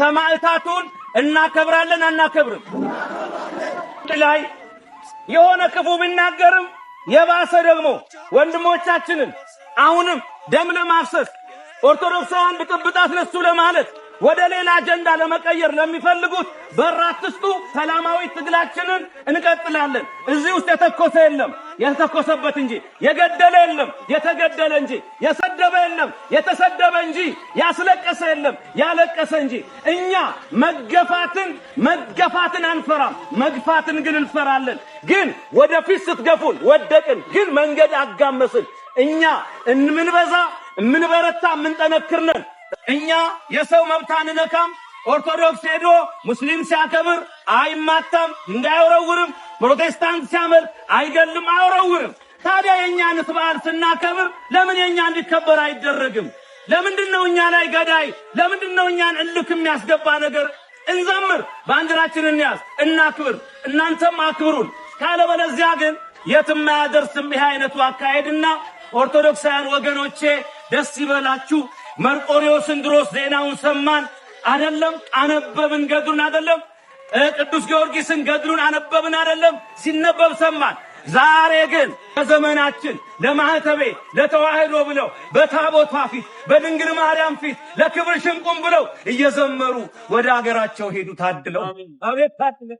ሰማዕታቱን እናከብራለን አናከብርም? ላይ የሆነ ክፉ ቢናገርም የባሰ ደግሞ ወንድሞቻችንን አሁንም ደም ለማፍሰስ ኦርቶዶክሳውያን ብጥብጥ አስነሱ ለማለት ወደ ሌላ አጀንዳ ለመቀየር ለሚፈልጉት በራትስቱ ሰላማዊ ትግላችንን እንቀጥላለን። እዚህ ውስጥ የተኮሰ የለም የተኮሰበት እንጂ፣ የገደለ የለም የተገደለ እንጂ፣ የሰደበ የለም የተሰደበ እንጂ፣ ያስለቀሰ የለም ያለቀሰ እንጂ። እኛ መገፋትን አንፈራም፣ መግፋትን ግን እንፈራለን። ግን ወደፊት ስትገፉን ወደቅን፣ ግን መንገድ አጋመስን። እኛ እንምንበዛ ምንበረታ ምንጠነክር ነን። እኛ የሰው መብት አንነካም። ኦርቶዶክስ ሄዶ ሙስሊም ሲያከብር አይማታም፣ እንዳይወረውርም። ፕሮቴስታንት ሲያመልክ አይገልም፣ አይወረውርም። ታዲያ የኛን በዓል ስናከብር ለምን የኛ እንዲከበር አይደረግም? ለምንድነው እኛ ላይ ገዳይ? ለምንድነው እኛን እልክ የሚያስገባ ነገር? እንዘምር፣ ባንዲራችንን እንያዝ፣ እናክብር፣ እናንተም አክብሩን። ካለበለዚያ ግን የትም አያደርስም ይሄ አይነቱ አካሄድና ኦርቶዶክሳውያን ወገኖቼ ደስ ይበላችሁ። መርቆሬዎስን ድሮስ ዜናውን ሰማን አይደለም? አነበብን ገድሉን አይደለም? ቅዱስ ጊዮርጊስን ገድሉን አነበብን አይደለም? ሲነበብ ሰማን። ዛሬ ግን በዘመናችን ለማህተቤ ለተዋህዶ ብለው በታቦቷ ፊት በድንግል ማርያም ፊት ለክብር ሽንቁም ብለው እየዘመሩ ወደ አገራቸው ሄዱ ታድለው። አቤት ታድለው።